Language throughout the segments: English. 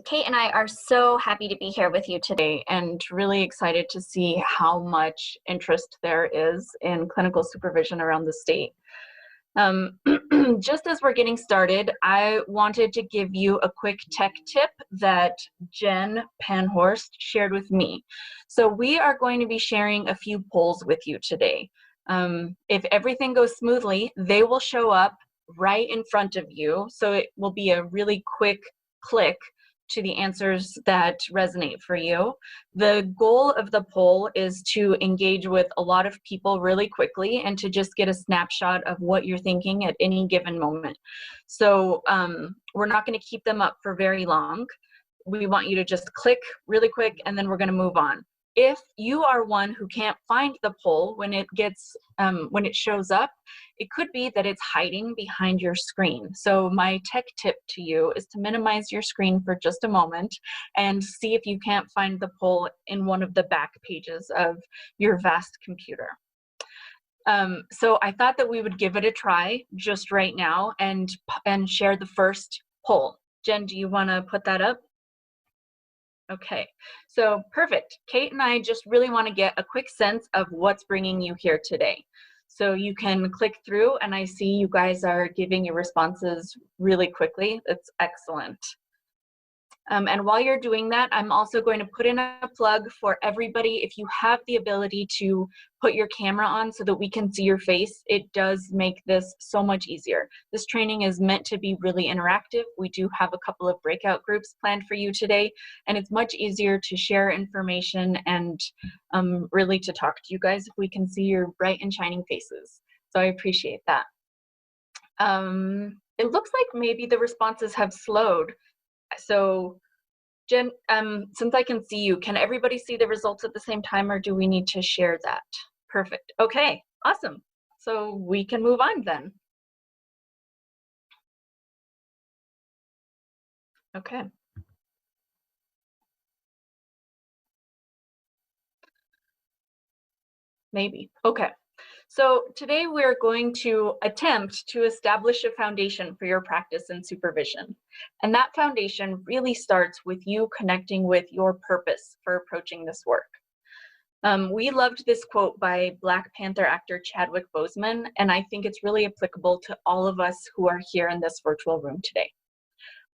Kate and I are so happy to be here with you today and really excited to see how much interest there is in clinical supervision around the state. Just as we're getting started, I wanted to give you a quick tech tip that Jen Panhorst shared with me. So we are going to be sharing a few polls with you today. If everything goes smoothly, they will show up right in front of you. So it will be a really quick click to the answers that resonate for you. The goal of the poll is to engage with a lot of people really quickly and to just get a snapshot of what you're thinking at any given moment. So we're not going to keep them up for very long. We want you to just click really quick and then we're going to move on. If you are one who can't find the poll when it shows up, it could be that it's hiding behind your screen. So my tech tip to you is to minimize your screen for just a moment and see if you can't find the poll in one of the back pages of your vast computer. So I thought that we would give it a try just right now and share the first poll. Jen, do you want to put that up? Okay, so perfect. Kate and I just really want to get a quick sense of what's bringing you here today. So you can click through and I see you guys are giving your responses really quickly. That's excellent. And while you're doing that, I'm also going to put in a plug for everybody. If you have the ability to put your camera on so that we can see your face, it does make this so much easier. This training is meant to be really interactive. We do have a couple of breakout groups planned for you today, and it's much easier to share information and really to talk to you guys if we can see your bright and shining faces. So I appreciate that. It looks like maybe the responses have slowed. So Jen, since I can see you, can everybody see the results at the same time or do we need to share that? Perfect. Okay, awesome. So we can move on then. Okay. Maybe. Okay. So today we're going to attempt to establish a foundation for your practice in supervision. And that foundation really starts with you connecting with your purpose for approaching this work. We loved this quote by Black Panther actor Chadwick Boseman, and I think it's really applicable to all of us who are here in this virtual room today.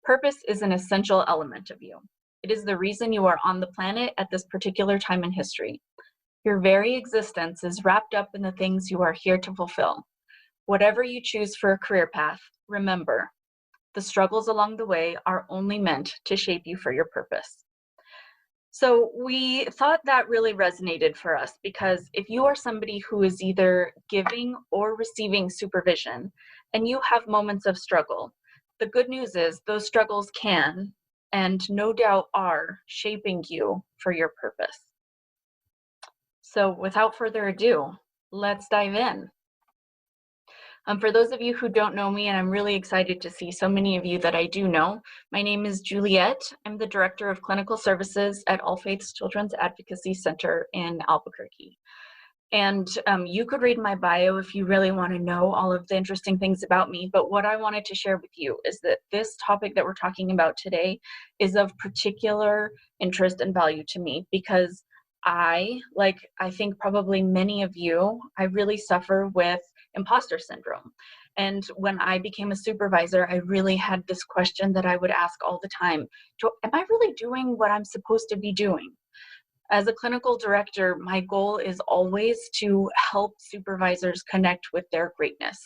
Purpose is an essential element of you. It is the reason you are on the planet at this particular time in history. Your very existence is wrapped up in the things you are here to fulfill. Whatever you choose for a career path, remember, the struggles along the way are only meant to shape you for your purpose. So we thought that really resonated for us because if you are somebody who is either giving or receiving supervision and you have moments of struggle, the good news is those struggles can and no doubt are shaping you for your purpose. So without further ado, let's dive in. For those of you who don't know me, and I'm really excited to see so many of you that I do know, my name is Juliet. I'm the Director of Clinical Services at All Faiths Children's Advocacy Center in Albuquerque. And you could read my bio if you really want to know all of the interesting things about me, but what I wanted to share with you is that this topic that we're talking about today is of particular interest and value to me because I think probably many of you, I really suffer with imposter syndrome. And when I became a supervisor, I really had this question that I would ask all the time. Am I really doing what I'm supposed to be doing? As a clinical director, my goal is always to help supervisors connect with their greatness.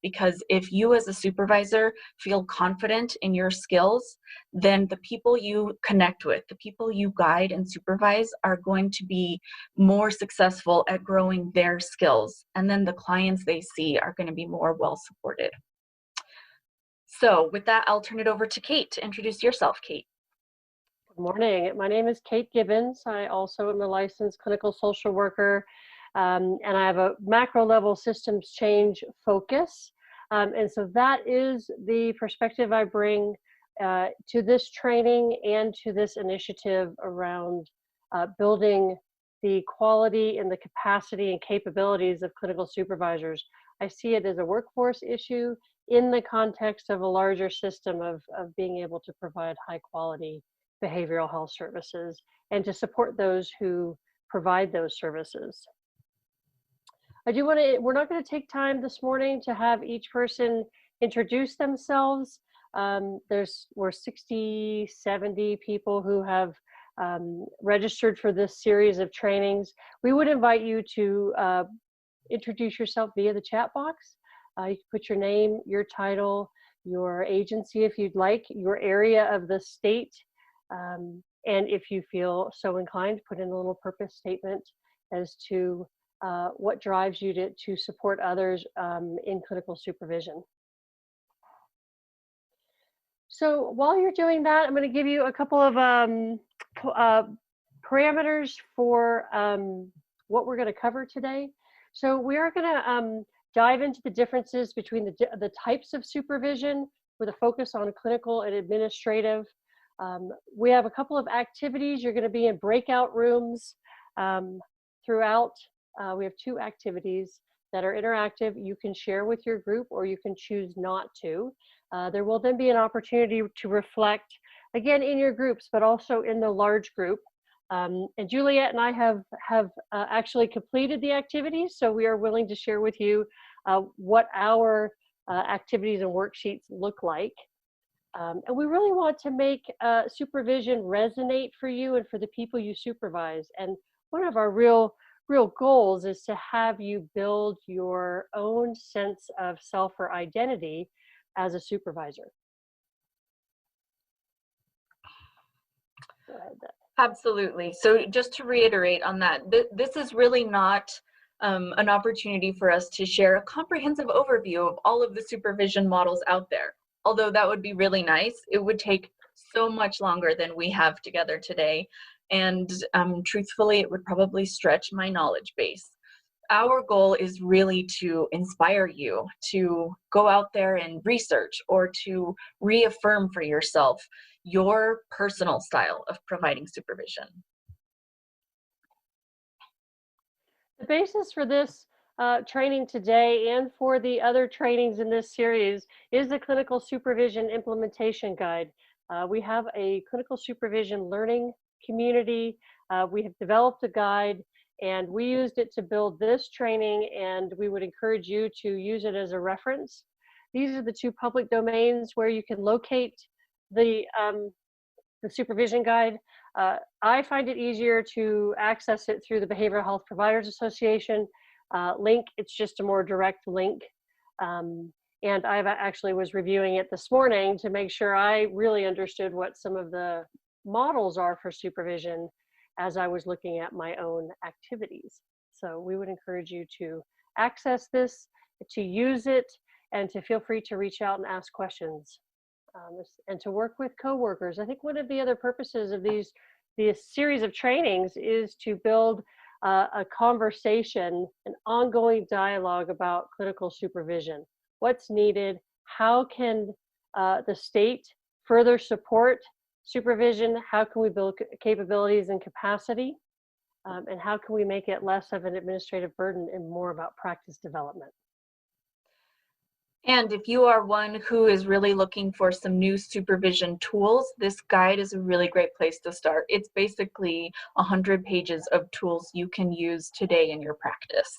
Because if you as a supervisor feel confident in your skills, then the people you connect with, the people you guide and supervise are going to be more successful at growing their skills. And then the clients they see are going to be more well supported. So with that, I'll turn it over to Kate to introduce yourself, Kate. Good morning. My name is Kate Gibbons. I also am a licensed clinical social worker, and I have a macro level systems change focus. And so that is the perspective I bring to this training and to this initiative around building the quality and the capacity and capabilities of clinical supervisors. I see it as a workforce issue. in the context of a larger system of being able to provide high quality behavioral health services and to support those who provide those services. We're not going to take time this morning to have each person introduce themselves. We're 60, 70 people who have registered for this series of trainings. We would invite you to introduce yourself via the chat box. You can put your name, your title, your agency if you'd like, your area of the state, and if you feel so inclined, put in a little purpose statement as to what drives you to support others in clinical supervision. So while you're doing that, I'm going to give you a couple of parameters for what we're going to cover today. So we are going to dive into the differences between the types of supervision with a focus on clinical and administrative. We have a couple of activities. You're going to be in breakout rooms throughout. We have 2 activities that are interactive. You can share with your group or you can choose not to. There will then be an opportunity to reflect, again, in your groups, but also in the large group. And Juliet and I have actually completed the activities, so we are willing to share with you what our activities and worksheets look like. And we really want to make supervision resonate for you and for the people you supervise. And one of our real goals is to have you build your own sense of self or identity as a supervisor. Go ahead, Deb. Absolutely. So just to reiterate on that, this is really not an opportunity for us to share a comprehensive overview of all of the supervision models out there. Although that would be really nice, it would take so much longer than we have together today. And truthfully, it would probably stretch my knowledge base. Our goal is really to inspire you to go out there and research or to reaffirm for yourself your personal style of providing supervision. The basis for this training today and for the other trainings in this series is the Clinical Supervision Implementation Guide. We have a clinical supervision learning community. We have developed a guide and we used it to build this training, and we would encourage you to use it as a reference. These are the 2 public domains where you can locate the supervision guide. I find it easier to access it through the Behavioral Health Providers Association link. It's just a more direct link. And I actually was reviewing it this morning to make sure I really understood what some of the models are for supervision as I was looking at my own activities. So we would encourage you to access this, to use it, and to feel free to reach out and ask questions. And to work with coworkers. I think one of the other purposes of these series of trainings is to build a conversation, an ongoing dialogue about clinical supervision. What's needed? How can the state further support supervision? How can we build capabilities and capacity? And how can we make it less of an administrative burden and more about practice development? And if you are one who is really looking for some new supervision tools, this guide is a really great place to start. It's basically 100 pages of tools you can use today in your practice.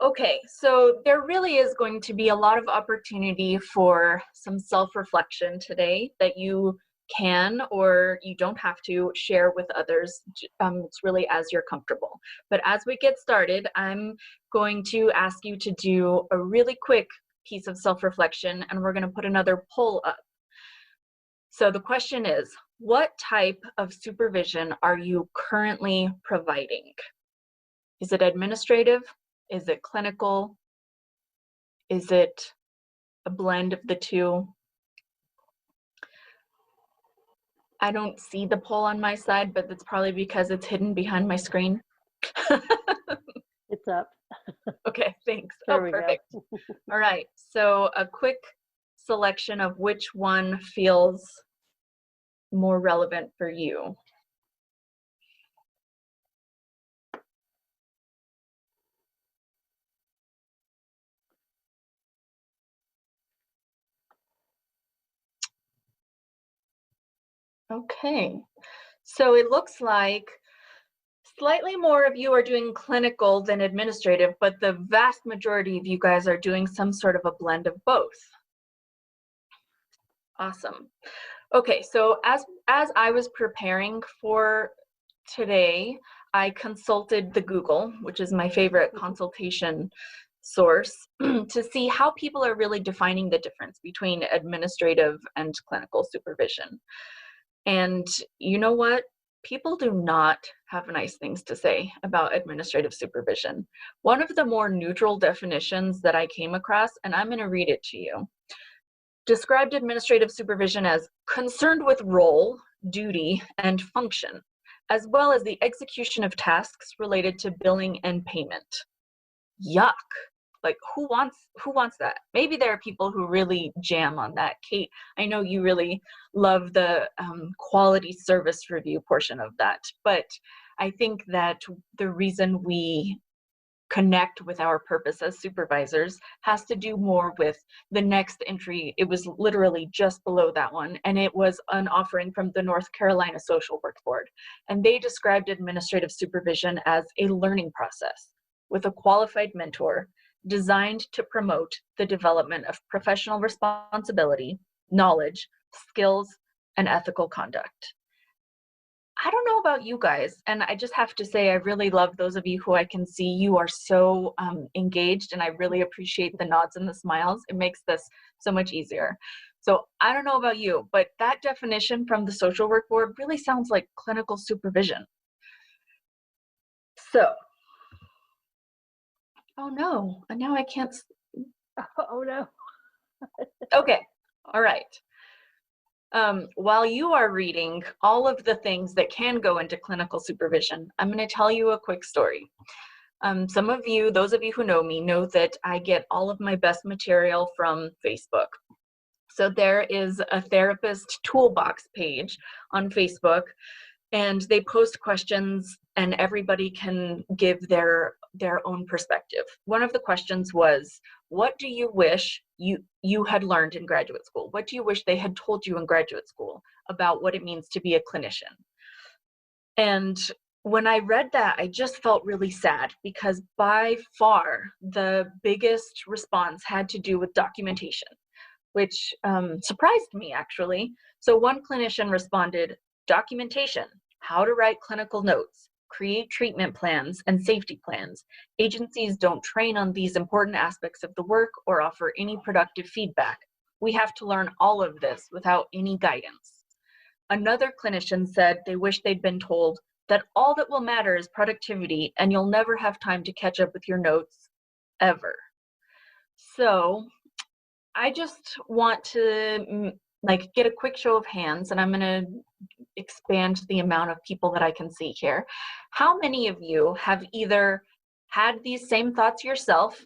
Okay, so there really is going to be a lot of opportunity for some self-reflection today that you can or you don't have to share with others. It's really as you're comfortable. But as we get started, I'm going to ask you to do a really quick piece of self-reflection, and we're going to put another poll up. So the question is, what type of supervision are you currently providing? Is it administrative? Is it clinical? Is it a blend of the 2? I don't see the poll on my side, but that's probably because it's hidden behind my screen. It's up. Okay, thanks. There Oh, we perfect. go. All right, so a quick selection of which one feels more relevant for you. Okay. So it looks like slightly more of you are doing clinical than administrative, but the vast majority of you guys are doing some sort of a blend of both. Awesome. Okay, so as I was preparing for today, I consulted the Google, which is my favorite consultation source, to see how people are really defining the difference between administrative and clinical supervision. And you know what? People do not have nice things to say about administrative supervision. One of the more neutral definitions that I came across, and I'm going to read it to you, described administrative supervision as concerned with role, duty, and function, as well as the execution of tasks related to billing and payment. Yuck. Like who wants that? Maybe there are people who really jam on that. Kate, I know you really love the quality service review portion of that, but I think that the reason we connect with our purpose as supervisors has to do more with the next entry. It was literally just below that one, and it was an offering from the North Carolina Social Work Board, and they described administrative supervision as a learning process with a qualified mentor designed to promote the development of professional responsibility, knowledge, skills, and ethical conduct. I don't know about you guys, and I just have to say I really love those of you who I can see you are so engaged, and I really appreciate the nods and the smiles. It makes this so much easier. So I don't know about you, but that definition from the Social Work Board really sounds like clinical supervision. So, oh no, and now I can't. Oh no. Okay, all right. While you are reading all of the things that can go into clinical supervision, I'm going to tell you a quick story. Some of you, those of you who know me, know that I get all of my best material from Facebook. So there is a therapist toolbox page on Facebook, and they post questions and everybody can give their own perspective. One of the questions was, what do you wish you had learned in graduate school? What do you wish they had told you in graduate school about what it means to be a clinician? And when I read that, I just felt really sad because by far the biggest response had to do with documentation, which surprised me actually. So one clinician responded, documentation, how to write clinical notes, create treatment plans and safety plans. Agencies don't train on these important aspects of the work or offer any productive feedback. We have to learn all of this without any guidance. Another clinician said they wish they'd been told that all that will matter is productivity and you'll never have time to catch up with your notes ever. So I just want to get a quick show of hands, and I'm going to expand the amount of people that I can see here. How many of you have either had these same thoughts yourself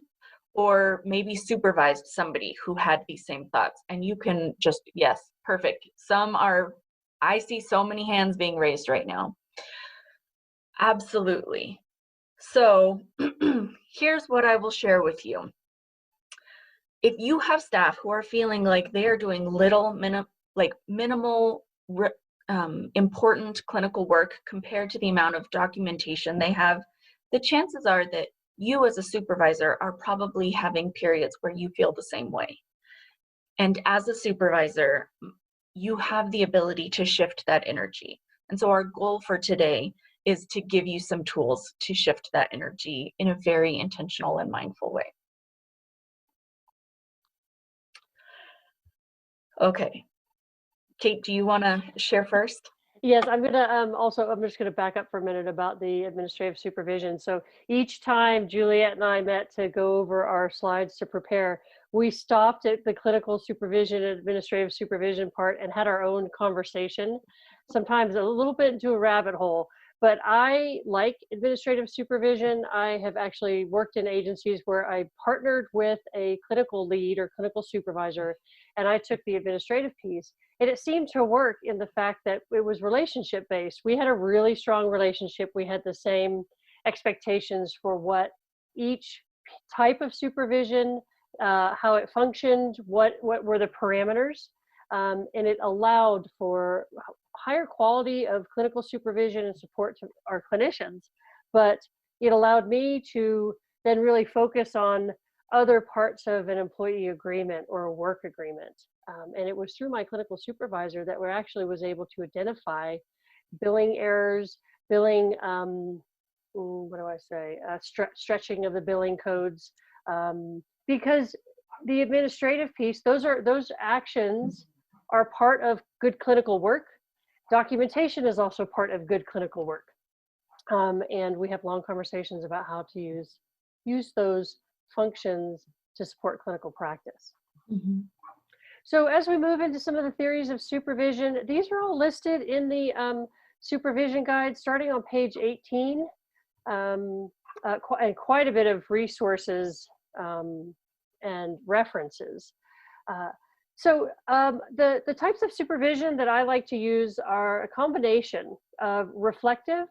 or maybe supervised somebody who had these same thoughts? And you can just, yes, perfect. Some are, I see so many hands being raised right now. Absolutely. So here's what I will share with you. If you have staff who are feeling like they are doing little, minimal, important clinical work compared to the amount of documentation they have, the chances are that you as a supervisor are probably having periods where you feel the same way. And as a supervisor, you have the ability to shift that energy. And so our goal for today is to give you some tools to shift that energy in a very intentional and mindful way. Okay. Kate, do you want to share first? Yes, I'm gonna I'm just gonna back up for a minute about the administrative supervision. So each time Juliet and I met to go over our slides to prepare, we stopped at the clinical supervision and administrative supervision part and had our own conversation, sometimes a little bit into a rabbit hole. But I like administrative supervision. I have actually worked in agencies where I partnered with a clinical lead or clinical supervisor, and I took the administrative piece. And it seemed to work in the fact that it was relationship based. We had a really strong relationship. We had the same expectations for what each type of supervision, how it functioned, what were the parameters. And it allowed for higher quality of clinical supervision and support to our clinicians, but it allowed me to then really focus on other parts of an employee agreement or a work agreement. And it was through my clinical supervisor that we actually was able to identify billing errors, billing, stretching of the billing codes, because the administrative piece, those actions are part of good clinical work. Documentation is also part of good clinical work. And we have long conversations about how to use those functions to support clinical practice. Mm-hmm. So as we move into some of the theories of supervision, these are all listed in the supervision guide starting on page 18, and quite a bit of resources and references. So the types of supervision that I like to use are a combination of reflective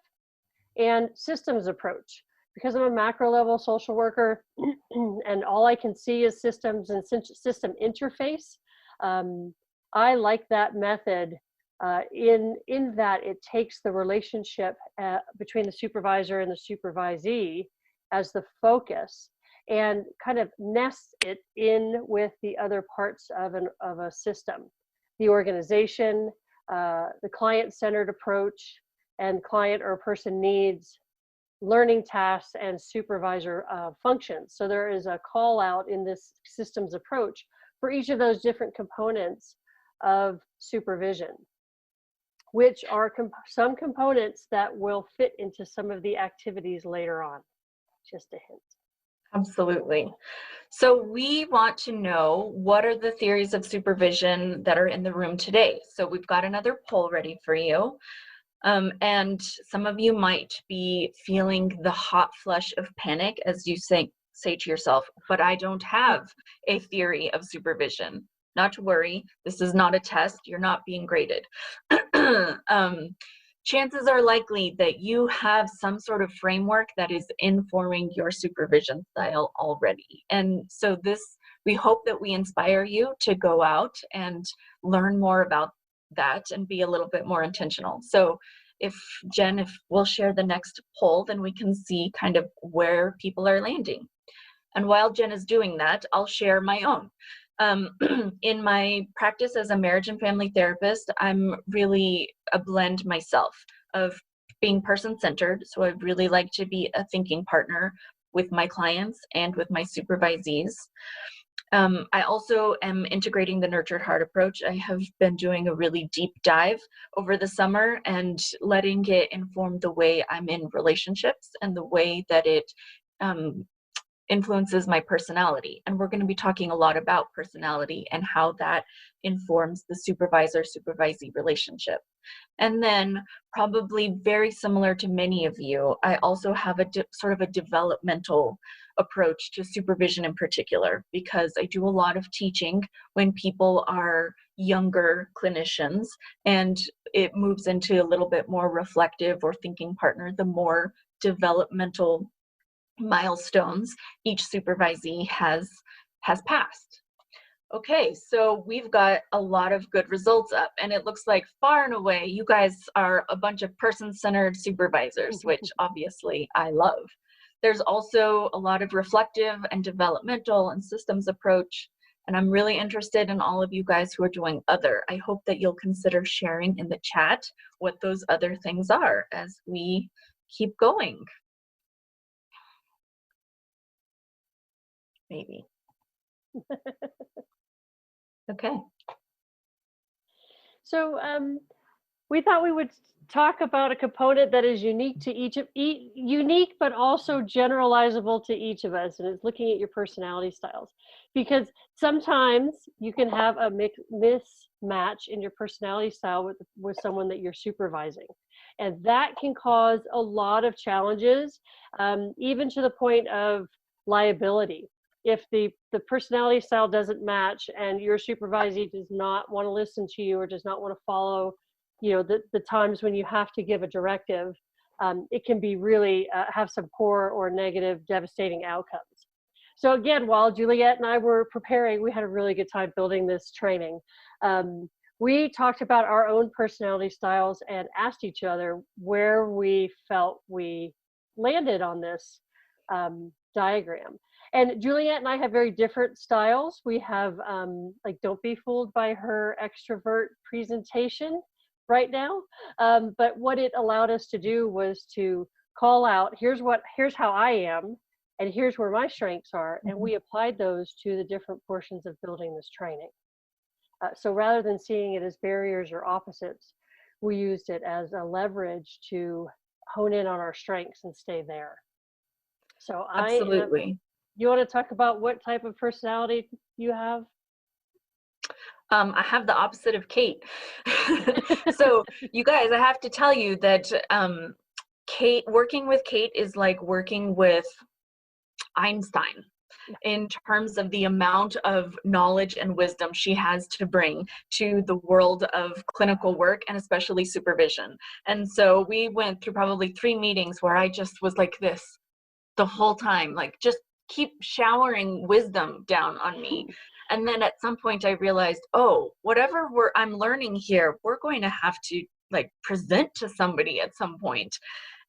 and systems approach. Because I'm a macro level social worker and all I can see is systems and system interface, I like that method in that it takes the relationship between the supervisor and the supervisee as the focus and kind of nests it in with the other parts of a system. The organization, the client-centered approach, and client or person needs, learning tasks, and supervisor functions. So there is a call out in this systems approach for each of those different components of supervision, which are some components that will fit into some of the activities later on. Just a hint. Absolutely. So we want to know, what are the theories of supervision that are in the room today? So we've got another poll ready for you. And some of you might be feeling the hot flush of panic as you say to yourself, but I don't have a theory of supervision. Not to worry, this is not a test, you're not being graded. Chances are likely that you have some sort of framework that is informing your supervision style already. And so we hope that we inspire you to go out and learn more about that and be a little bit more intentional. So if we'll share the next poll, then we can see kind of where people are landing. And while Jen is doing that, I'll share my own. In my practice as a marriage and family therapist, I'm really a blend myself of being person-centered. So I really like to be a thinking partner with my clients and with my supervisees. I also am integrating the nurtured heart approach. I have been doing a really deep dive over the summer and letting it inform the way I'm in relationships and the way that it influences my personality. And we're going to be talking a lot about personality and how that informs the supervisor-supervisee relationship. And then, probably very similar to many of you, I also have sort of a developmental approach to supervision in particular, because I do a lot of teaching when people are younger clinicians, and it moves into a little bit more reflective or thinking partner the more developmental milestones each supervisee has passed. Okay, so we've got a lot of good results up, and it looks like far and away you guys are a bunch of person-centered supervisors, which obviously I love. There's also a lot of reflective and developmental and systems approach, and I'm really interested in all of you guys who are doing other. I hope that you'll consider sharing in the chat what those other things are as we keep going. Maybe. Okay. So we thought we would talk about a component that is unique to unique, but also generalizable to each of us, and it's looking at your personality styles. Because sometimes you can have a mismatch in your personality style with someone that you're supervising. And that can cause a lot of challenges, even to the point of liability. If the personality style doesn't match and your supervisee does not want to listen to you or does not want to follow, the times when you have to give a directive, it can be really have some poor or negative, devastating outcomes. So again, while Juliet and I were preparing, we had a really good time building this training. we talked about our own personality styles and asked each other where we felt we landed on this diagram. And Juliet and I have very different styles. We have, like, don't be fooled by her extrovert presentation right now. But what it allowed us to do was to call out, here's how I am, and here's where my strengths are. And we applied those to the different portions of building this training. So rather than seeing it as barriers or opposites, we used it as a leverage to hone in on our strengths and stay there. So Absolutely. You want to talk about what type of personality you have? I have the opposite of Kate. So you guys, I have to tell you that working with Kate is like working with Einstein in terms of the amount of knowledge and wisdom she has to bring to the world of clinical work and especially supervision. And so we went through probably 3 meetings where I just was like this the whole time, like just keep showering wisdom down on me. And then at some point I realized, oh, whatever I'm learning here, we're going to have to like present to somebody at some point.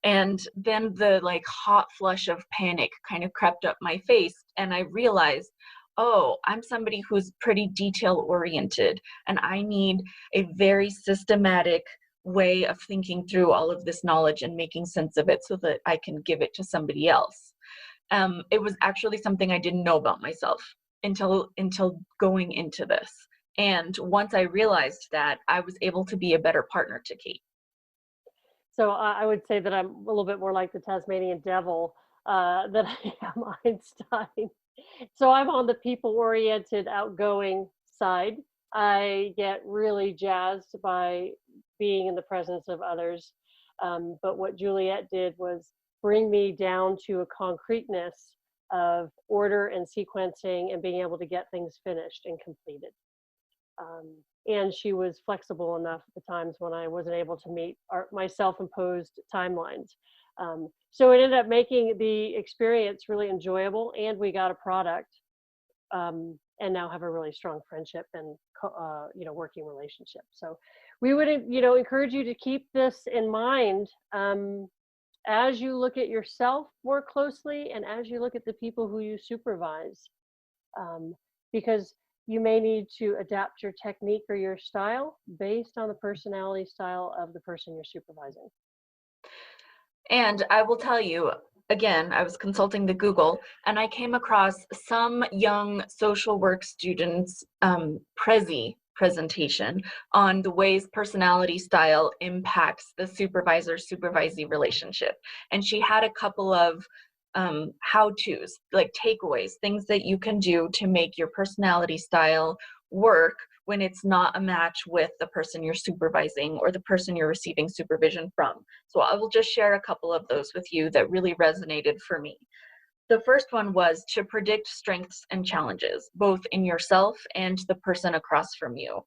And then the like hot flush of panic kind of crept up my face, and I realized, oh, I'm somebody who's pretty detail oriented, and I need a very systematic way of thinking through all of this knowledge and making sense of it so that I can give it to somebody else. It was actually something I didn't know about myself until going into this. And once I realized that, I was able to be a better partner to Kate. So I would say that I'm a little bit more like the Tasmanian devil than I am Einstein. So I'm on the people-oriented, outgoing side. I get really jazzed by being in the presence of others. But what Juliet did was bring me down to a concreteness of order and sequencing and being able to get things finished and completed. And she was flexible enough at the times when I wasn't able to meet my self-imposed timelines. So it ended up making the experience really enjoyable, and we got a product, and now have a really strong friendship and working relationship. So we would encourage you to keep this in mind as you look at yourself more closely and as you look at the people who you supervise, because you may need to adapt your technique or your style based on the personality style of the person you're supervising. And I will tell you, again, I was consulting the Google, and I came across some young social work students' Prezi presentation on the ways personality style impacts the supervisor-supervisee relationship. And she had a couple of how-tos, like takeaways, things that you can do to make your personality style work when it's not a match with the person you're supervising or the person you're receiving supervision from. So I will just share a couple of those with you that really resonated for me. The first one was to predict strengths and challenges, both in yourself and the person across from you.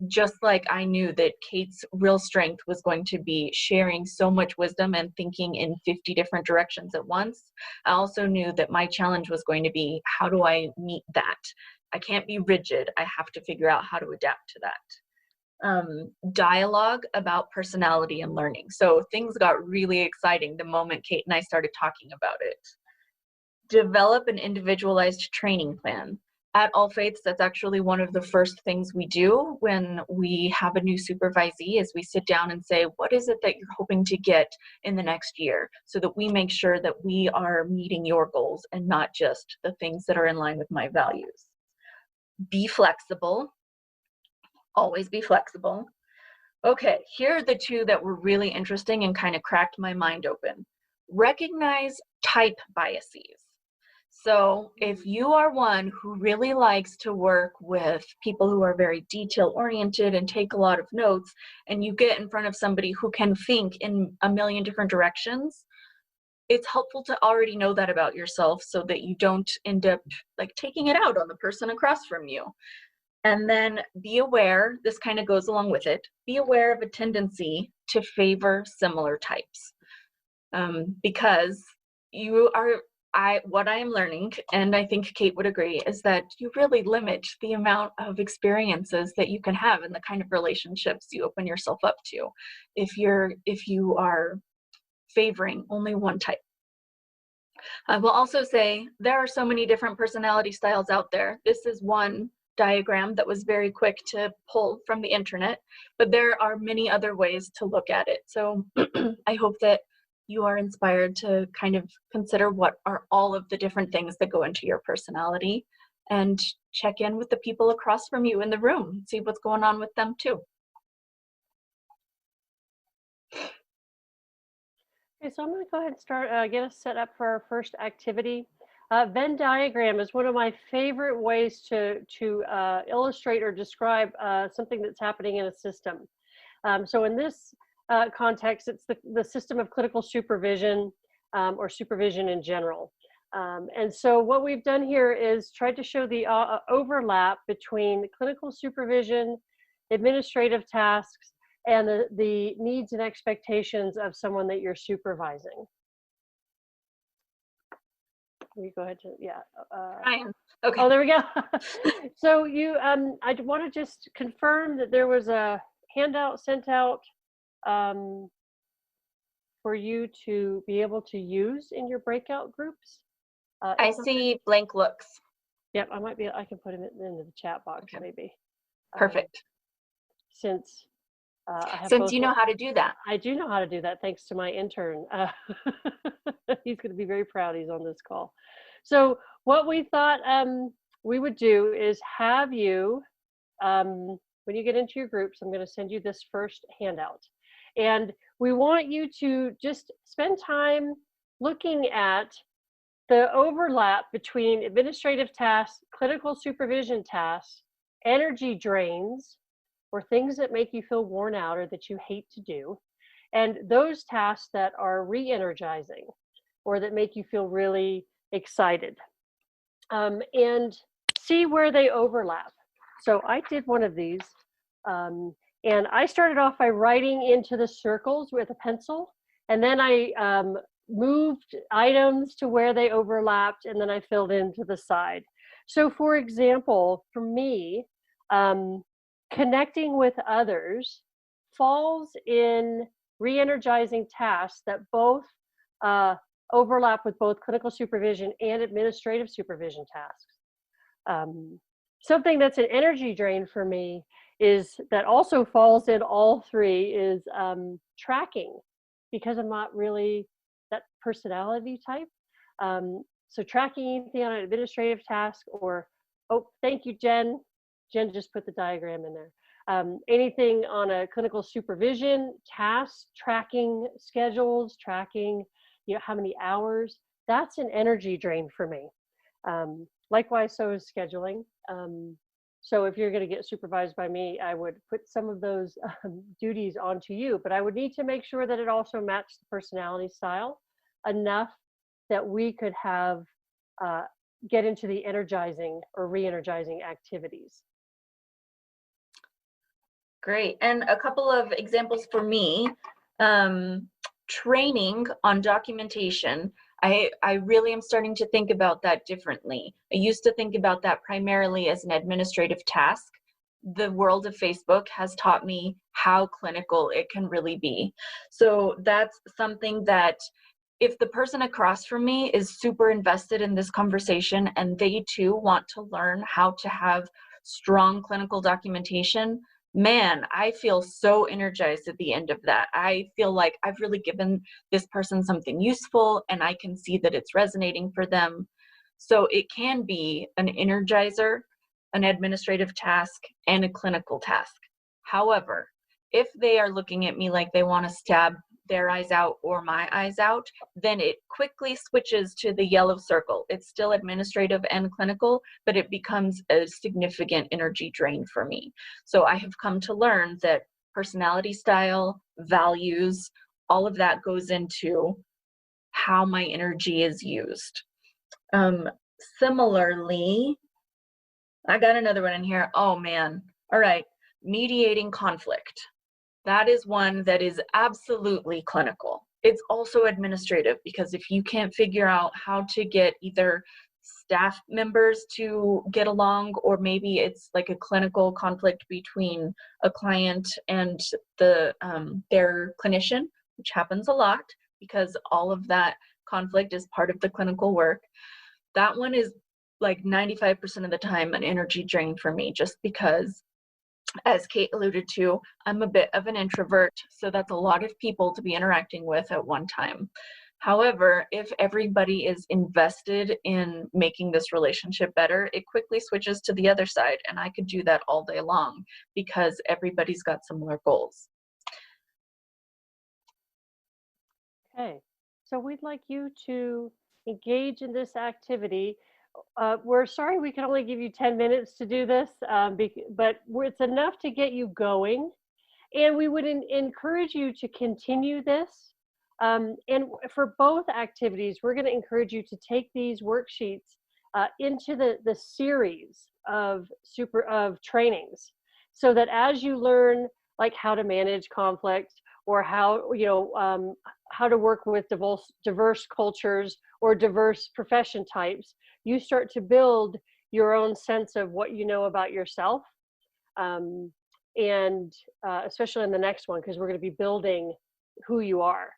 Just like I knew that Kate's real strength was going to be sharing so much wisdom and thinking in 50 different directions at once, I also knew that my challenge was going to be, how do I meet that? I can't be rigid. I have to figure out how to adapt to that. Dialogue about personality and learning. So things got really exciting the moment Kate and I started talking about it. Develop an individualized training plan. At All Faiths, that's actually one of the first things we do when we have a new supervisee, is we sit down and say, what is it that you're hoping to get in the next year, so that we make sure that we are meeting your goals and not just the things that are in line with my values. Be flexible. Always be flexible. Okay, here are the two that were really interesting and kind of cracked my mind open. Recognize type biases. So if you are one who really likes to work with people who are very detail oriented and take a lot of notes, and you get in front of somebody who can think in a million different directions, it's helpful to already know that about yourself so that you don't end up like taking it out on the person across from you. And then be aware, this kind of goes along with it, be aware of a tendency to favor similar types, because you are what I am learning, and I think Kate would agree, is that you really limit the amount of experiences that you can have and the kind of relationships you open yourself up to if you are favoring only one type. I will also say there are so many different personality styles out there. This is one diagram that was very quick to pull from the internet, but there are many other ways to look at it. So I hope that you are inspired to kind of consider what are all of the different things that go into your personality, and check in with the people across from you in the room, see what's going on with them too. Okay, so I'm going to go ahead and start, get us set up for our first activity. Venn diagram is one of my favorite ways to illustrate or describe something that's happening in a system. So in this context, it's the system of clinical supervision or supervision in general. And so what we've done here is tried to show the overlap between clinical supervision, administrative tasks, and the needs and expectations of someone that you're supervising. You go ahead to, yeah. Okay. Oh, there we go. So you, I want to just confirm that there was a handout sent out for you to be able to use in your breakout groups. I see blank looks. Yep, I can put them into the chat box, okay. Maybe. Perfect. Since you know how to do that. I do know how to do that, thanks to my intern. He's going to be very proud he's on this call. So what we thought we would do is have you, when you get into your groups, I'm going to send you this first handout. And we want you to just spend time looking at the overlap between administrative tasks, clinical supervision tasks, energy drains, or things that make you feel worn out or that you hate to do, and those tasks that are re-energizing or that make you feel really excited, and see where they overlap. So I did one of these, and I started off by writing into the circles with a pencil, and then I moved items to where they overlapped, and then I filled in to the side. So for example, for me, connecting with others falls in re-energizing tasks that both overlap with both clinical supervision and administrative supervision tasks. Something that's an energy drain for me is that also falls in all three is tracking, because I'm not really that personality type. So tracking anything on an administrative task, or, oh, thank you, Jen. Jen just put the diagram in there. Anything on a clinical supervision task, tracking schedules, tracking, how many hours, that's an energy drain for me. Likewise, so is scheduling. So if you're going to get supervised by me, I would put some of those duties onto you, but I would need to make sure that it also matched the personality style enough that we could have get into the energizing or re-energizing activities. Great. And a couple of examples for me, training on documentation. I really am starting to think about that differently. I used to think about that primarily as an administrative task. The world of Facebook has taught me how clinical it can really be. So that's something that if the person across from me is super invested in this conversation and they too want to learn how to have strong clinical documentation, man, I feel so energized at the end of that. I feel like I've really given this person something useful and I can see that it's resonating for them. So it can be an energizer, an administrative task, and a clinical task. However, if they are looking at me like they want to stab their eyes out or my eyes out, then it quickly switches to the yellow circle. It's still administrative and clinical, but it becomes a significant energy drain for me. So I have come to learn that personality style, values, all of that goes into how my energy is used. Similarly, I got another one in here. Oh man. All right. Mediating conflict. That is one that is absolutely clinical. it's also administrative, because if you can't figure out how to get either staff members to get along, or maybe it's like a clinical conflict between a client and their clinician, which happens a lot because all of that conflict is part of the clinical work. That one is like 95% of the time an energy drain for me, just because, as Kate alluded to, I'm a bit of an introvert, so that's a lot of people to be interacting with at one time. However, if everybody is invested in making this relationship better, it quickly switches to the other side, and I could do that all day long because everybody's got similar goals. Okay, so we'd like you to engage in this activity. We're sorry we can only give you 10 minutes to do this, but it's enough to get you going. And we would encourage you to continue this. And for both activities, we're going to encourage you to take these worksheets into the series of trainings, so that as you learn like how to manage conflict, or how to work with diverse cultures or diverse profession types, you start to build your own sense of what you know about yourself. And especially in the next one, because we're going to be building who you are.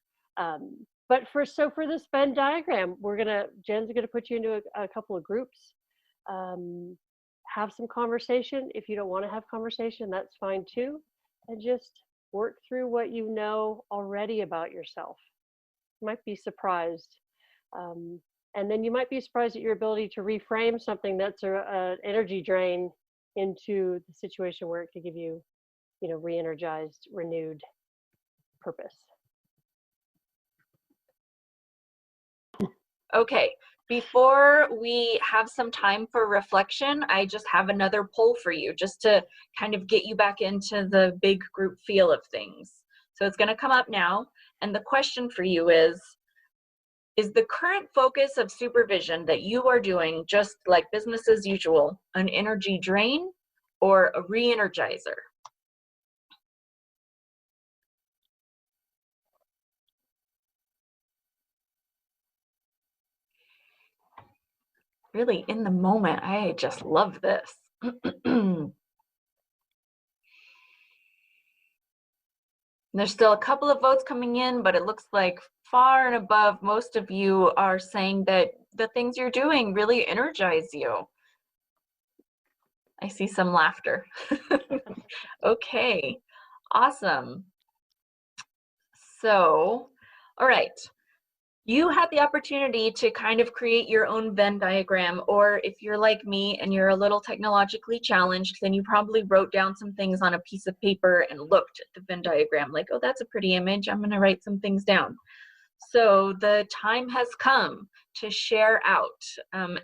But for this Venn diagram, Jen's going to put you into a couple of groups. Have some conversation. If you don't want to have conversation, that's fine too. And just work through what you know already about yourself. You might be surprised. And then you might be surprised at your ability to reframe something that's an energy drain into the situation where it could give you, re-energized, renewed purpose. Okay, before we have some time for reflection, I just have another poll for you, just to kind of get you back into the big group feel of things. So it's going to come up now, and the question for you is the current focus of supervision that you are doing, just like business as usual, an energy drain or a re-energizer? Really in the moment. I just love this. There's still a couple of votes coming in, but it looks like far and above, most of you are saying that the things you're doing really energize you. I see some laughter. Okay, awesome. So, all right. You had the opportunity to kind of create your own Venn diagram, or if you're like me and you're a little technologically challenged, then you probably wrote down some things on a piece of paper and looked at the Venn diagram like, oh, that's a pretty image. I'm going to write some things down. So the time has come to share out.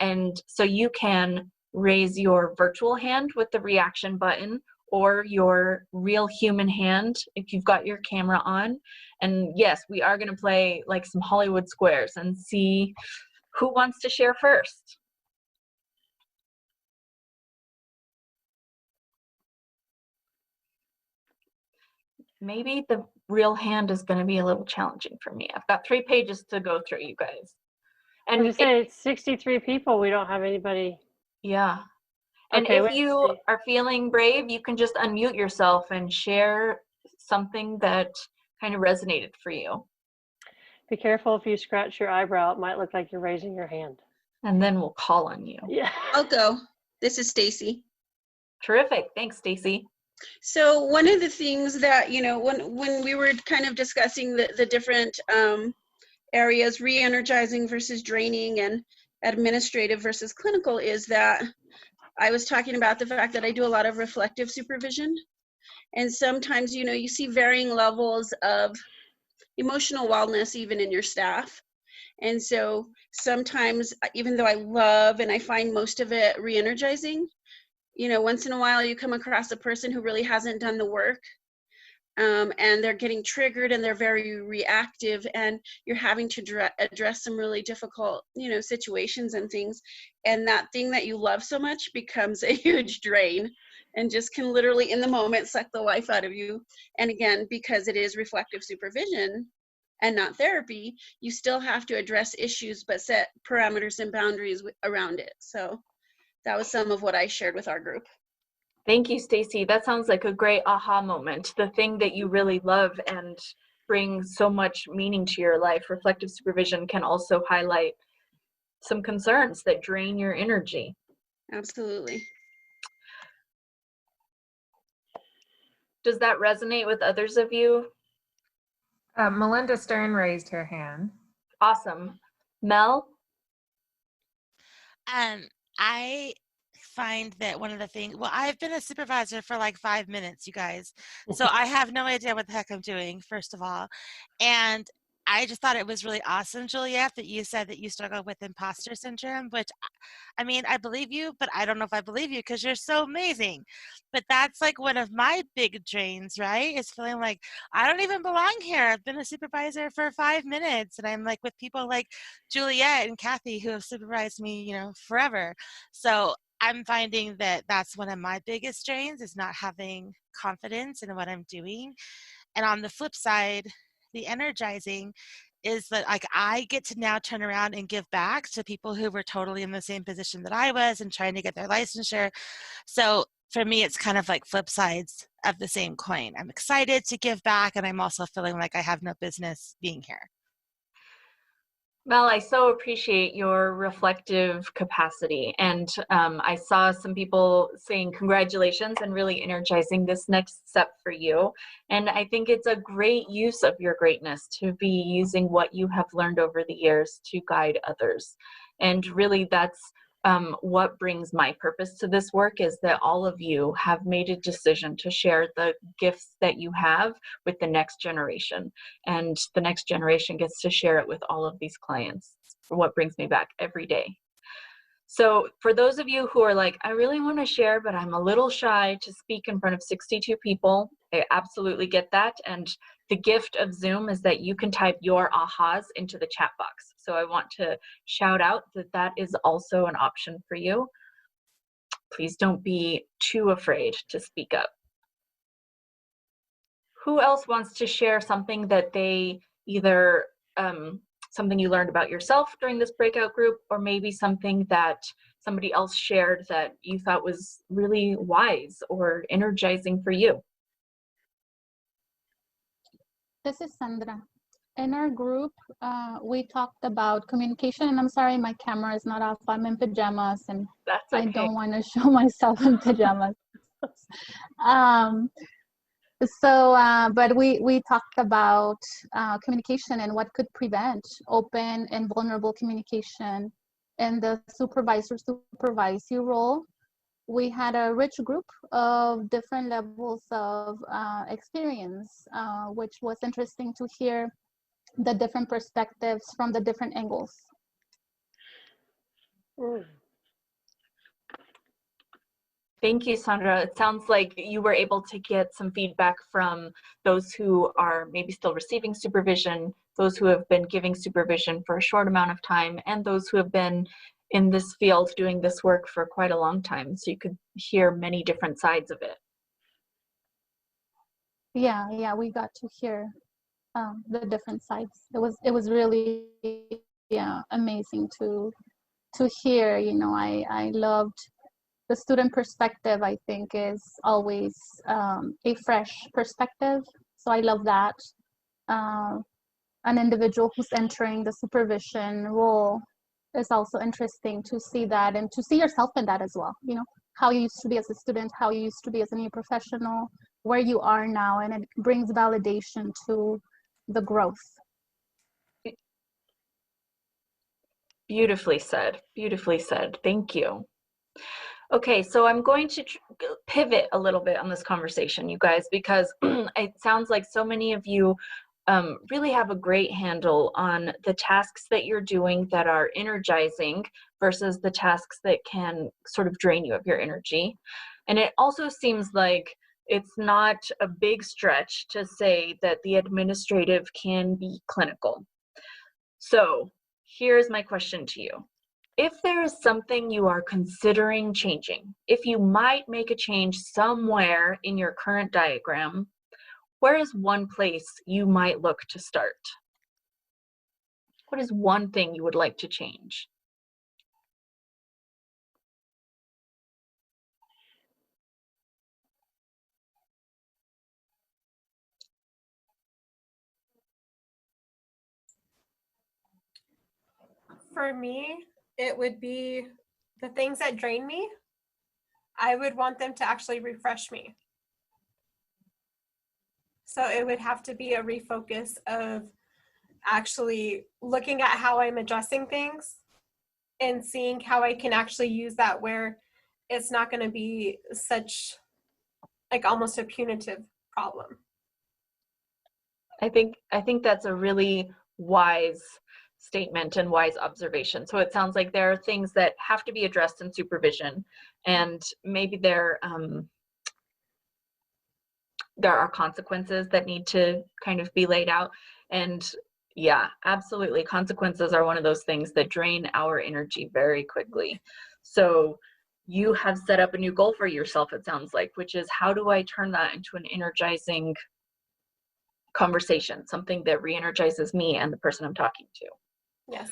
And so you can raise your virtual hand with the reaction button, or your real human hand if you've got your camera on. And yes, we are going to play like some Hollywood squares and see who wants to share first. Maybe the real hand is going to be a little challenging for me. I've got 3 pages to go through, you guys. And you say it's 63 people. We don't have anybody. Yeah. And okay, if you are feeling brave, you can just unmute yourself and share something that kind of resonated for you. Be careful if you scratch your eyebrow. It might look like you're raising your hand. And then we'll call on you. Yeah. I'll go. This is Stacy. Terrific. Thanks, Stacy. So one of the things that, when we were kind of discussing the different areas, re-energizing versus draining and administrative versus clinical, is that I was talking about the fact that I do a lot of reflective supervision. And sometimes, you see varying levels of emotional wellness even in your staff. And so sometimes, even though I love and I find most of it re-energizing, once in a while you come across a person who really hasn't done the work, and they're getting triggered and they're very reactive, and you're having to address some really difficult, situations and things. And that thing that you love so much becomes a huge drain and just can literally in the moment suck the life out of you. And again, because it is reflective supervision, and not therapy, you still have to address issues but set parameters and boundaries around it. So that was some of what I shared with our group. Thank you, Stacy. That sounds like a great aha moment. The thing that you really love and brings so much meaning to your life. Reflective supervision can also highlight some concerns that drain your energy. Absolutely. Does that resonate with others of you? Melinda Stern raised her hand. Awesome. Mel? I find that one of the things, well, I've been a supervisor for like 5 minutes, you guys. So I have no idea what the heck I'm doing, first of all. And I just thought it was really awesome, Juliet, that you said that you struggle with imposter syndrome, which, I mean, I believe you, but I don't know if I believe you because you're so amazing. But that's like one of my big drains, right? Is feeling like I don't even belong here. I've been a supervisor for 5 minutes and I'm like with people like Juliet and Kathy who have supervised me, you know, forever. So I'm finding that that's one of my biggest drains is not having confidence in what I'm doing. And on the flip side, the energizing is that like I get to now turn around and give back to people who were totally in the same position that I was and trying to get their licensure. So for me, it's kind of like flip sides of the same coin. I'm excited to give back and I'm also feeling like I have no business being here. Mel, I so appreciate your reflective capacity. And I saw some people saying congratulations and really energizing this next step for you. And I think it's a great use of your greatness to be using what you have learned over the years to guide others. And really that's what brings my purpose to this work is that all of you have made a decision to share the gifts that you have with the next generation. And the next generation gets to share it with all of these clients, for what brings me back every day. So for those of you who are like, I really want to share, but I'm a little shy to speak in front of 62 people, I absolutely get that. And the gift of Zoom is that you can type your ahas into the chat box. So I want to shout out that that is also an option for you. Please don't be too afraid to speak up. Who else wants to share something that they either something you learned about yourself during this breakout group, or maybe something that somebody else shared that you thought was really wise or energizing for you? This is Sandra. In our group, we talked about communication, and I'm sorry, my camera is not off. I'm in pajamas, and That's okay. I don't want to show myself in pajamas. But we talked about communication and what could prevent open and vulnerable communication in the supervisor-supervisee role. We had a rich group of different levels of experience, which was interesting to hear the different perspectives from the different angles. Thank you, Sandra. It sounds like you were able to get some feedback from those who are maybe still receiving supervision, those who have been giving supervision for a short amount of time, and those who have been in this field doing this work for quite a long time. So you could hear many different sides of it. Yeah, we got to hear the different sides. It was really amazing to hear. You know, I loved the student perspective. I think is always a fresh perspective. So I love that. An individual who's entering the supervision role is also interesting to see that and to see yourself in that as well. You know, how you used to be as a student, how you used to be as a new professional, where you are now, and it brings validation to the growth. Beautifully said. Beautifully said. Thank you. Okay, so I'm going to pivot a little bit on this conversation, you guys, because it sounds like so many of you really have a great handle on the tasks that you're doing that are energizing versus the tasks that can sort of drain you of your energy. And it also seems like it's not a big stretch to say that the administrative can be clinical. So here's my question to you. If there is something you are considering changing, if you might make a change somewhere in your current diagram, where is one place you might look to start? What is one thing you would like to change? For me, it would be the things that drain me. I would want them to actually refresh me. So it would have to be a refocus of actually looking at how I'm addressing things and seeing how I can actually use that where it's not going to be such like almost a punitive problem. I think that's a really wise statement and wise observation. So it sounds like there are things that have to be addressed in supervision, and maybe there are consequences that need to kind of be laid out. And yeah, absolutely, consequences are one of those things that drain our energy very quickly. So you have set up a new goal for yourself, it sounds like, which is, how do I turn that into an energizing conversation, something that re-energizes me and the person I'm talking to? Yes.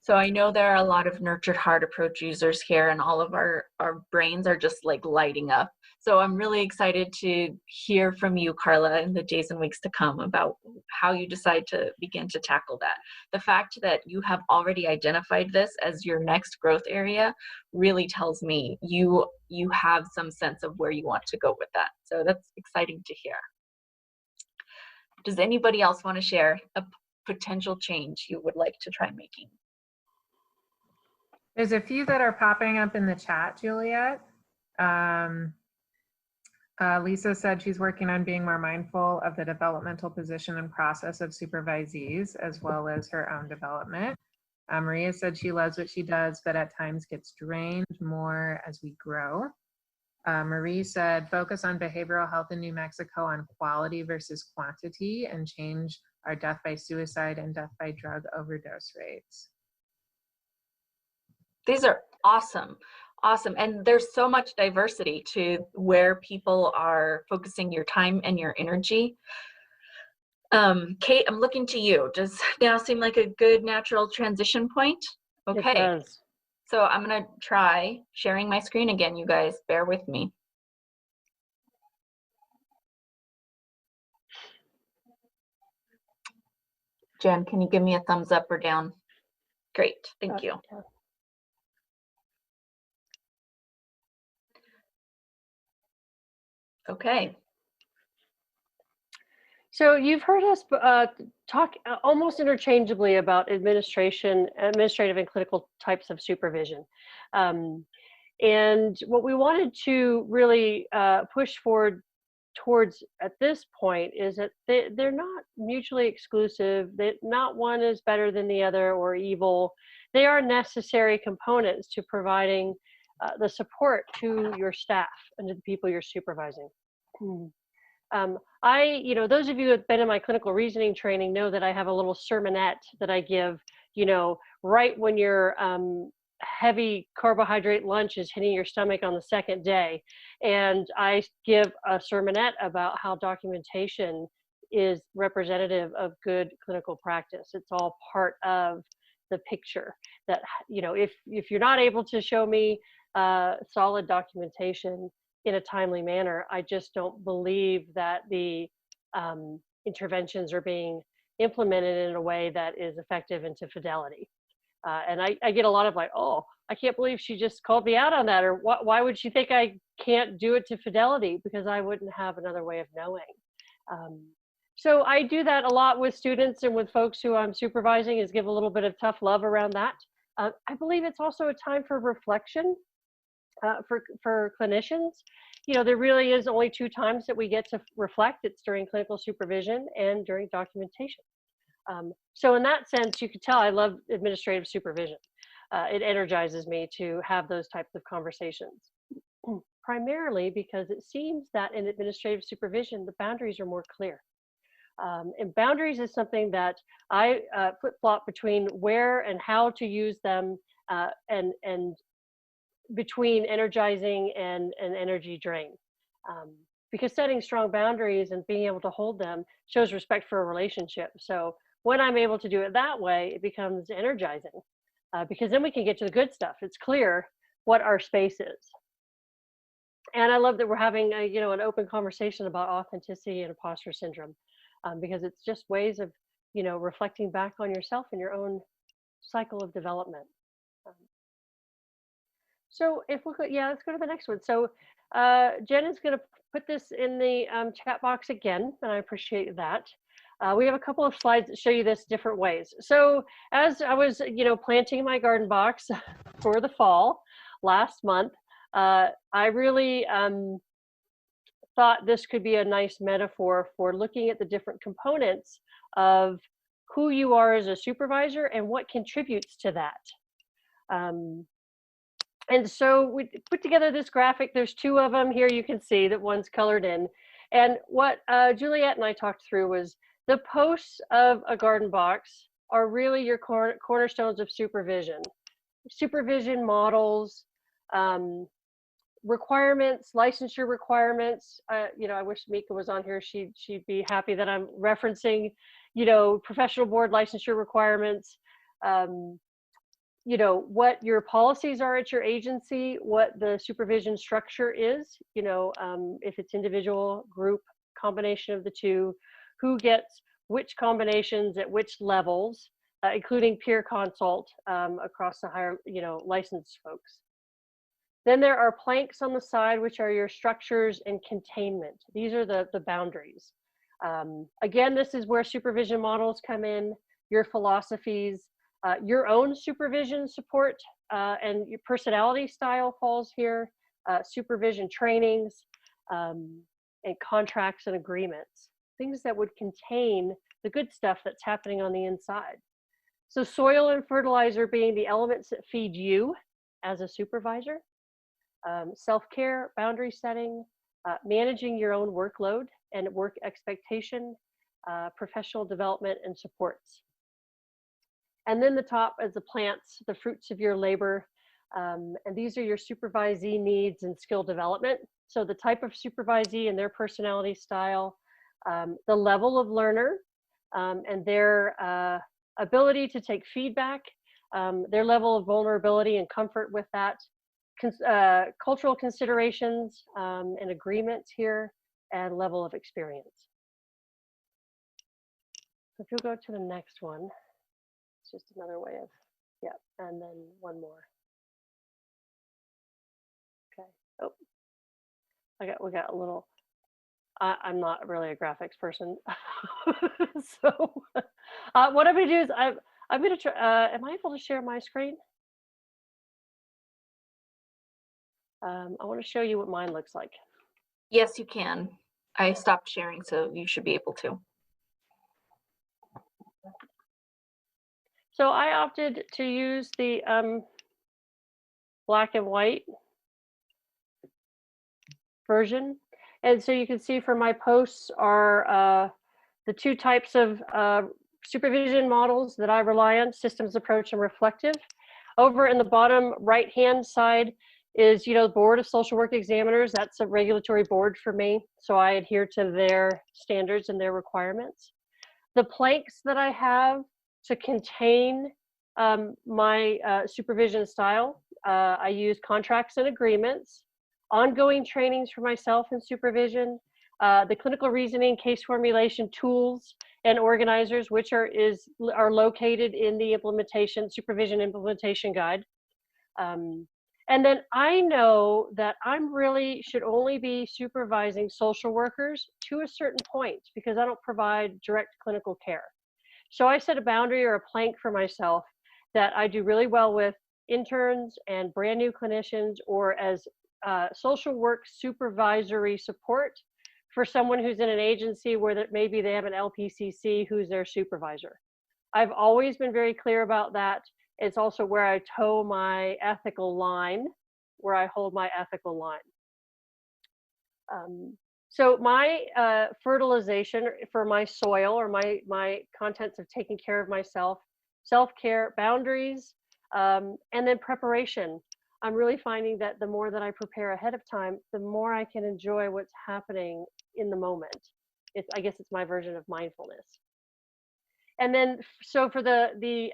So I know there are a lot of nurtured heart approach users here, and all of our brains are just like lighting up. So I'm really excited to hear from you, Carla, in the days and weeks to come about how you decide to begin to tackle that. The fact that you have already identified this as your next growth area really tells me you have some sense of where you want to go with that. So that's exciting to hear. Does anybody else want to share a potential change you would like to try making? There's a few that are popping up in the chat, Juliet. Lisa said she's working on being more mindful of the developmental position and process of supervisees, as well as her own development. Maria said she loves what she does, but at times gets drained more as we grow. Marie said, focus on behavioral health in New Mexico on quality versus quantity, and change our death by suicide and death by drug overdose rates. These are awesome. Awesome. And there's so much diversity to where people are focusing your time and your energy. Kate, I'm looking to you. Does now seem like a good natural transition point? Okay. It does. So I'm going to try sharing my screen again, you guys. Bear with me. Jen, can you give me a thumbs up or down? Great. Thank you. Okay. So you've heard us talk almost interchangeably about administrative and clinical types of supervision. And what we wanted to really push forward towards at this point is that they're not mutually exclusive. Not one is better than the other or evil. They are necessary components to providing the support to your staff and to the people you're supervising. Those of you who have been in my clinical reasoning training know that I have a little sermonette that I give, right when your heavy carbohydrate lunch is hitting your stomach on the second day. And I give a sermonette about how documentation is representative of good clinical practice. It's all part of the picture that, if you're not able to show me solid documentation in a timely manner, I just don't believe that the interventions are being implemented in a way that is effective and to fidelity. And I get a lot of like, oh, I can't believe she just called me out on that, or why would she think I can't do it to fidelity? Because I wouldn't have another way of knowing. So I do that a lot with students and with folks who I'm supervising, is give a little bit of tough love around that. I believe it's also a time for reflection for clinicians. There really is only 2 times that we get to reflect. It's during clinical supervision and during documentation. So in that sense, you can tell I love administrative supervision. It energizes me to have those types of conversations, primarily because it seems that in administrative supervision, the boundaries are more clear. And boundaries is something that I flip-flop between where and how to use them, and between energizing and energy drain. Because setting strong boundaries and being able to hold them shows respect for a relationship. So when I'm able to do it that way, it becomes energizing because then we can get to the good stuff. It's clear what our space is. And I love that we're having a, you know, an open conversation about authenticity and imposter syndrome because it's just ways of, you know, reflecting back on yourself and your own cycle of development. So if we could, yeah, let's go to the next one. So Jen is going to put this in the chat box again, and I appreciate that. We have a couple of slides that show you this different ways. So as I was, you know, planting my garden box for the fall last month, I really thought this could be a nice metaphor for looking at the different components of who you are as a supervisor and what contributes to that. And so we put together this graphic. There's two of them here. You can see that one's colored in. And what Juliet and I talked through was the posts of a garden box are really your cornerstones of supervision. Supervision models, requirements, licensure requirements. You know, I wish Mika was on here. She'd be happy that I'm referencing, you know, professional board licensure requirements. You know, what your policies are at your agency, what the supervision structure is, you know, if it's individual, group, combination of the two, who gets which combinations at which levels, including peer consult across the higher, you know, licensed folks. Then there are planks on the side, which are your structures and containment. These are the boundaries. Again, this is where supervision models come in, your philosophies, your own supervision support and your personality style falls here, supervision trainings, and contracts and agreements, things that would contain the good stuff that's happening on the inside. So soil and fertilizer being the elements that feed you as a supervisor, self-care, boundary setting, managing your own workload and work expectation, professional development and supports. And then the top is the plants, the fruits of your labor. And these are your supervisee needs and skill development. So the type of supervisee and their personality style, the level of learner and their ability to take feedback, their level of vulnerability and comfort with that, cultural considerations and agreements here, and level of experience. So if you'll go to the next one. It's just another way of, yeah, and then one more. Okay. Oh, we got a little. I'm not really a graphics person, so what I'm going to do is I'm going to try. Am I able to share my screen? I want to show you what mine looks like. Yes, you can. I stopped sharing, so you should be able to. So I opted to use the black and white version. And so you can see for my posts are the two types of supervision models that I rely on, systems approach and reflective. Over in the bottom right-hand side is, you know, the Board of Social Work Examiners. That's a regulatory board for me. So I adhere to their standards and their requirements. The planks that I have to contain my supervision style, I use contracts and agreements, ongoing trainings for myself in supervision, the clinical reasoning, case formulation tools and organizers, which are located in the implementation, supervision implementation guide. And then I know that I'm really should only be supervising social workers to a certain point because I don't provide direct clinical care. So I set a boundary or a plank for myself that I do really well with interns and brand new clinicians, or as social work supervisory support for someone who's in an agency where that maybe they have an LPCC who's their supervisor. I've always been very clear about that. It's also where I toe my ethical line, where I hold my ethical line. So my fertilization for my soil or my contents of taking care of myself, self-care, boundaries, and then preparation. I'm really finding that the more that I prepare ahead of time, the more I can enjoy what's happening in the moment. I guess it's my version of mindfulness. And then, so for the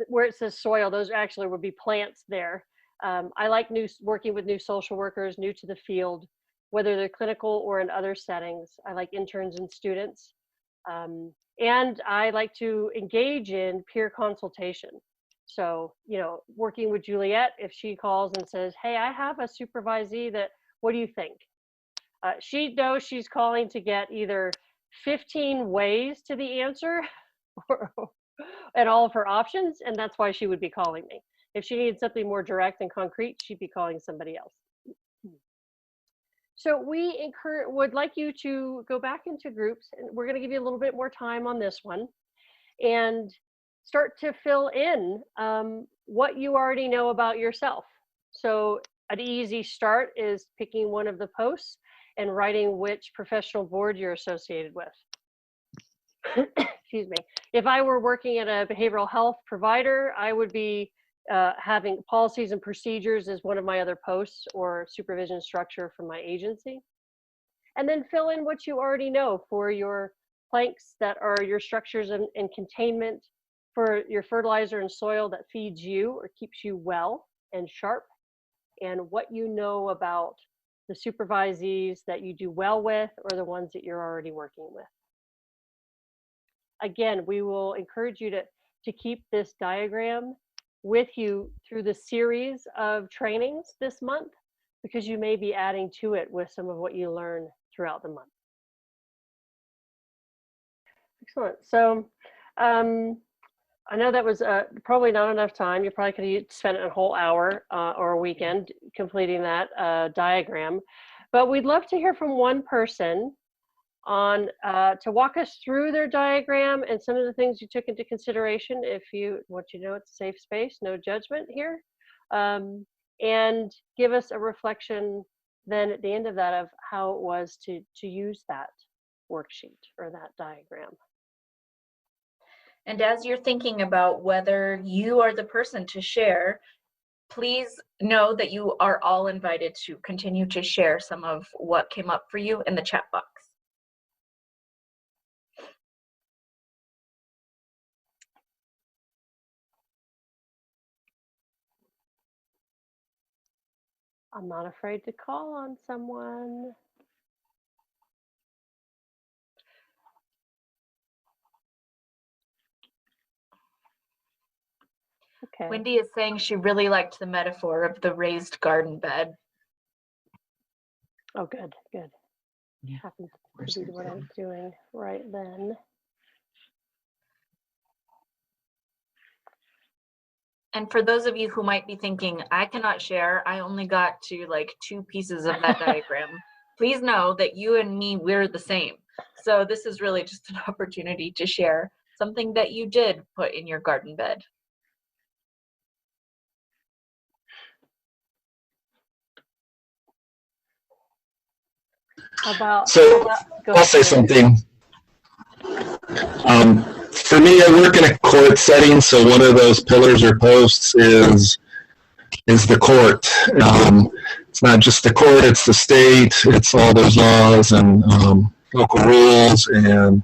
where it says soil, those actually would be plants there. I like working with new social workers, new to the field, whether they're clinical or in other settings. I like interns and students. And I like to engage in peer consultation. So, you know, working with Juliet, if she calls and says, hey, I have a supervisee that, what do you think? She knows she's calling to get either 15 ways to the answer and all of her options, and that's why she would be calling me. If she needed something more direct and concrete, she'd be calling somebody else. So we would like you to go back into groups, and we're going to give you a little bit more time on this one, and start to fill in what you already know about yourself. So an easy start is picking one of the posts and writing which professional board you're associated with. Excuse me. If I were working at a behavioral health provider, I would be having policies and procedures as one of my other posts, or supervision structure from my agency. And then fill in what you already know for your planks that are your structures and containment, for your fertilizer and soil that feeds you or keeps you well and sharp, and what you know about the supervisees that you do well with or the ones that you're already working with. Again, we will encourage you to keep this diagram with you through the series of trainings this month, because you may be adding to it with some of what you learn throughout the month. Excellent. So I know that was probably not enough time. You probably could have spent a whole hour or a weekend completing that diagram, but we'd love to hear from one person on to walk us through their diagram and some of the things you took into consideration. If you want, you know, it's a safe space, no judgment here, and give us a reflection then at the end of that of how it was to use that worksheet or that diagram. And as you're thinking about whether you are the person to share, please know that you are all invited to continue to share some of what came up for you in the chat box. I'm not afraid to call on someone. Okay. Wendy is saying she really liked the metaphor of the raised garden bed. Oh, good, good. Yeah. Happens to be what I was doing right then. And for those of you who might be thinking, I cannot share, I only got to like 2 pieces of that diagram. Please know that you and me, we're the same. So this is really just an opportunity to share something that you did put in your garden bed. I'll say something. For me, I work in a court setting, so one of those pillars or posts is the court. It's not just the court, it's the state, it's all those laws and local rules and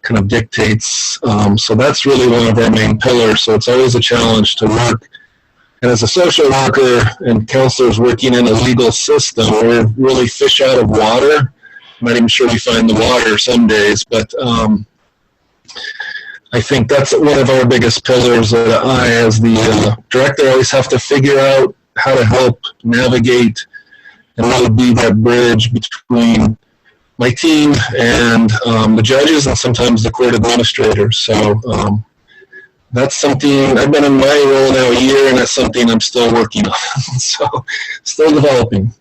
kind of dictates. So that's really one of our main pillars. So it's always a challenge to work. And as a social worker and counselors working in a legal system, we're really fish out of water. I'm not even sure we find the water some days, but I think that's one of our biggest pillars that I, as the director, always have to figure out how to help navigate and really be that bridge between my team and the judges and sometimes the court administrators. So that's something, I've been in my role now a year, and that's something I'm still working on. So still developing.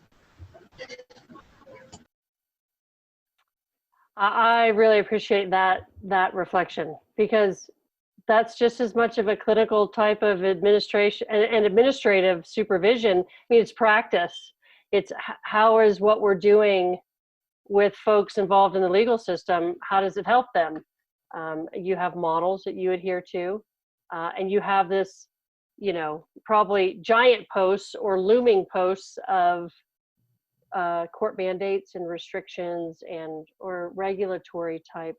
I really appreciate that reflection, because that's just as much of a clinical type of administration and administrative supervision. I mean, it's practice. It's how is what we're doing with folks involved in the legal system, how does it help them? You have models that you adhere to, and you have this, you know, probably giant posts or looming posts of court mandates and restrictions and or regulatory type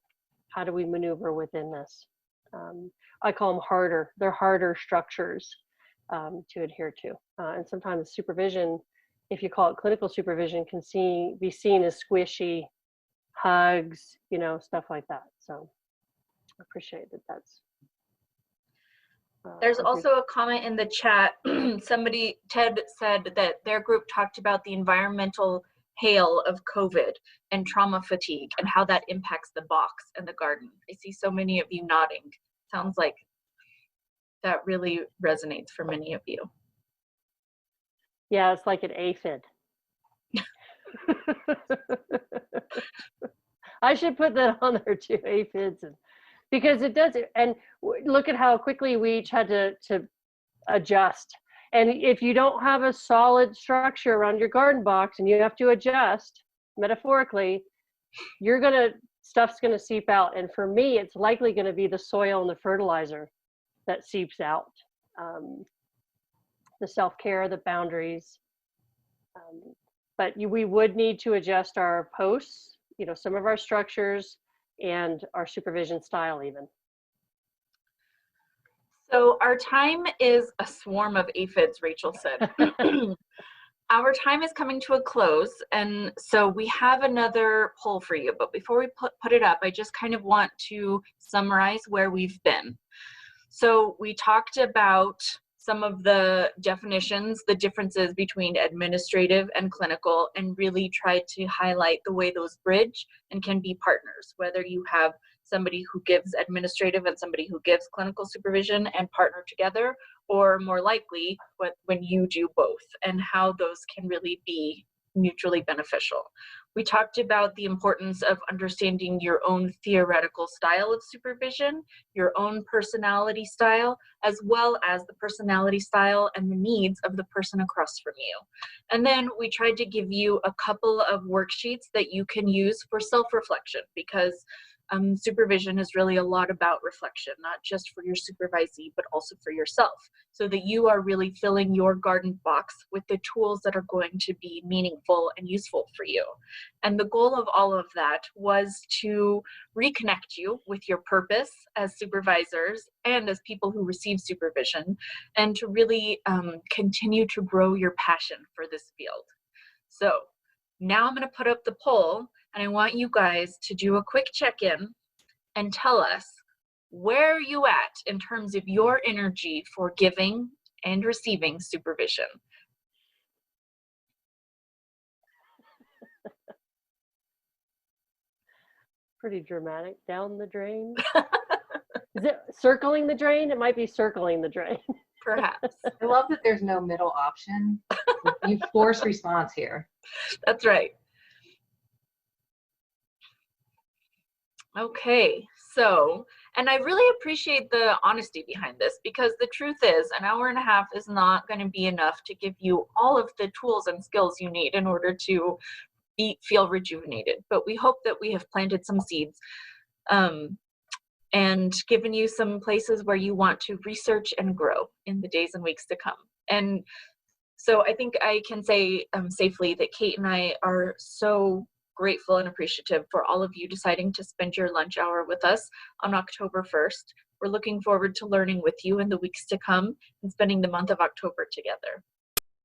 how do we maneuver within this? I call them harder. They're harder structures to adhere to. And sometimes supervision, if you call it clinical supervision, can be seen as squishy, hugs, you know, stuff like that. So I appreciate that. That's There's also a comment in the chat. Ted said that their group talked about the environmental hail of COVID and trauma fatigue and how that impacts the box and the garden. I see so many of you nodding. Sounds like that really resonates for many of you. Yeah, it's like an aphid. I should put that on there too, aphids, because it does. And look at how quickly we each had to adjust. And if you don't have a solid structure around your garden box and you have to adjust, metaphorically, stuff's gonna seep out. And for me, it's likely gonna be the soil and the fertilizer that seeps out. The self-care, the boundaries. But we would need to adjust our posts, you know, some of our structures and our supervision style even. So our time is a swarm of aphids, Rachel said. Our time is coming to a close, and so we have another poll for you. But before we put it up, I just kind of want to summarize where we've been. So we talked about some of the definitions, the differences between administrative and clinical, and really tried to highlight the way those bridge and can be partners, whether you have somebody who gives administrative and somebody who gives clinical supervision and partner together, or more likely when you do both, and how those can really be mutually beneficial. We talked about the importance of understanding your own theoretical style of supervision, your own personality style, as well as the personality style and the needs of the person across from you. And then we tried to give you a couple of worksheets that you can use for self-reflection, because supervision is really a lot about reflection, not just for your supervisee, but also for yourself, so that you are really filling your garden box with the tools that are going to be meaningful and useful for you. And the goal of all of that was to reconnect you with your purpose as supervisors and as people who receive supervision, and to really continue to grow your passion for this field. So now I'm going to put up the poll, and I want you guys to do a quick check-in and tell us, where are you at in terms of your energy for giving and receiving supervision? Pretty dramatic. Down the drain. Is it circling the drain? It might be circling the drain. Perhaps. I love that there's no middle option. You force response here. That's right. Okay, so, and I really appreciate the honesty behind this, because the truth is an hour and a half is not going to be enough to give you all of the tools and skills you need in order to feel rejuvenated. But we hope that we have planted some seeds and given you some places where you want to research and grow in the days and weeks to come. And so I think I can say safely that Kate and I are so grateful and appreciative for all of you deciding to spend your lunch hour with us on October 1st. We're looking forward to learning with you in the weeks to come and spending the month of October together.